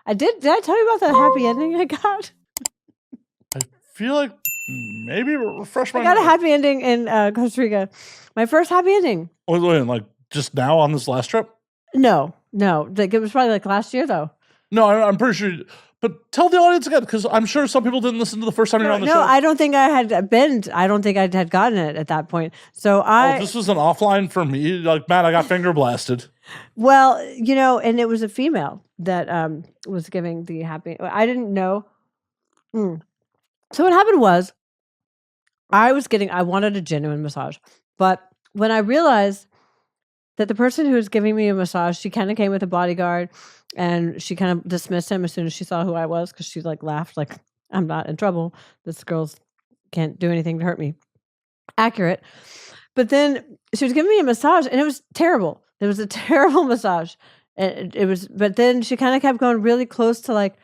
I did. Did I tell you about the happy ending I got? I feel like maybe refresh my I got a memory. happy ending in Costa Rica. My first happy ending. Wait, like just now on this last trip? No. Like it was probably like last year though. No, I'm pretty sure. But tell the audience again, because I'm sure some people didn't listen to the first time you were on the show. No, I don't think I had been. I don't think I had gotten it at that point. So this was an offline for me. Like, man, I got finger blasted. Well, and it was a female that was giving the happy. I didn't know. So what happened was, I wanted a genuine massage, but when I realized that the person who was giving me a massage, she kind of came with a bodyguard, and she kind of dismissed him as soon as she saw who I was, because she like laughed like, I'm not in trouble. This girl's can't do anything to hurt me. Accurate. But then she was giving me a massage, and it was terrible. It was a terrible massage. It was, but then she kind of kept going really close to like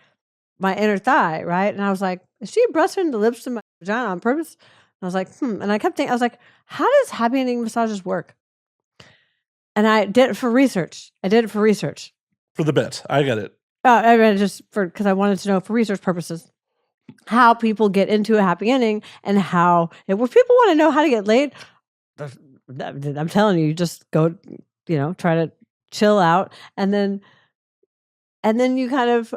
my inner thigh, right? And I was like, is she brushing the lips to my vagina on purpose? And I was like, And I kept thinking, I was like, how does happy ending massages work? And I did it for research. For the bit. I get it. I read it because I wanted to know for research purposes how people get into a happy ending, and how, if people want to know how to get laid, I'm telling you, just go, try to chill out, and then you kind of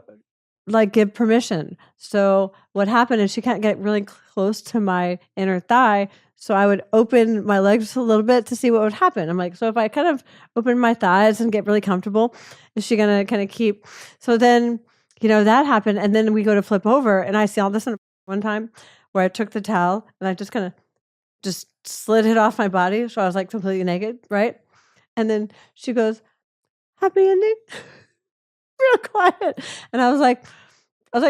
like give permission. So what happened is she can't get really close to my inner thigh. So I would open my legs a little bit to see what would happen. I'm like, so if I kind of open my thighs and get really comfortable, is she going to kind of keep? So then, that happened. And then we go to flip over, and I see all this one time where I took the towel and I just kind of just slid it off my body. So I was like completely naked. Right. And then she goes, happy ending. Real quiet. And I was like,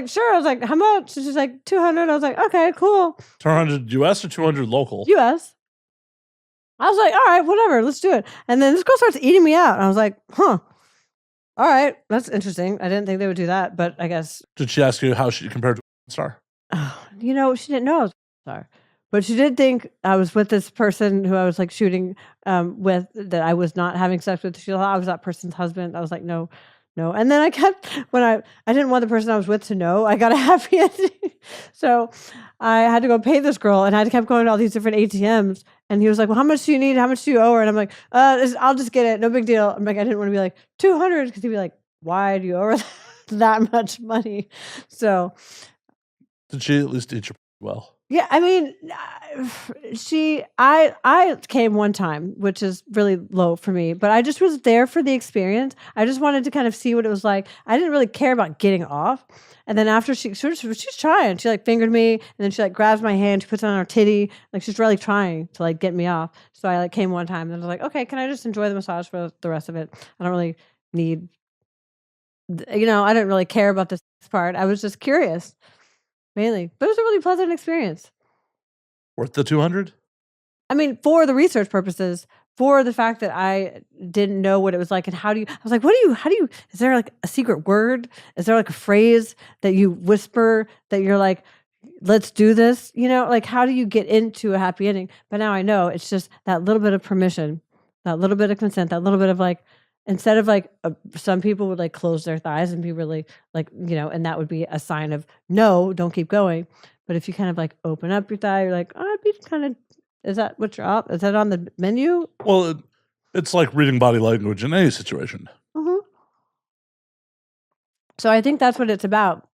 sure. I was like, how much? She's like, 200. I was like, okay, cool. 200 US or 200 local? US. I was like, all right, whatever, let's do it. And then this girl starts eating me out. And I was like, all right, that's interesting. I didn't think they would do that, but I guess. Did she ask you how she compared to a star? She didn't know I was a star. But she did think I was with this person who I was like shooting with, that I was not having sex with. She thought I was that person's husband. I was like, no. And then I kept, when I didn't want the person I was with to know, I got a happy ending. So I had to go pay this girl, and I kept going to all these different ATMs. And he was like, well, how much do you need? How much do you owe her? And I'm like, I'll just get it. No big deal. I'm like, I didn't want to be like 200, because he'd be like, why do you owe her that much money? So. Did she at least eat you well? Yeah, I mean, I came one time, which is really low for me, but I just was there for the experience. I just wanted to kind of see what it was like. I didn't really care about getting off. And then after she's trying, she like fingered me, and then she like grabs my hand, she puts it on her titty, like she's really trying to like get me off. So I like came one time, and I was like, okay, can I just enjoy the massage for the rest of it? I don't really need, I didn't really care about this part. I was just curious. Mainly. But it was a really pleasant experience. Worth the 200? I mean, for the research purposes, for the fact that I didn't know what it was like, and I was like, is there like a secret word? Is there like a phrase that you whisper that you're like, let's do this? Like, how do you get into a happy ending? But now I know it's just that little bit of permission, that little bit of consent, that little bit of like, instead of like, some people would like close their thighs and be really like, and that would be a sign of no, don't keep going. But if you kind of like open up your thigh, you're like, oh, I'd be kind of, is that what you're up? Is that on the menu? Well, it's like reading body language in any situation. So I think that's what it's about.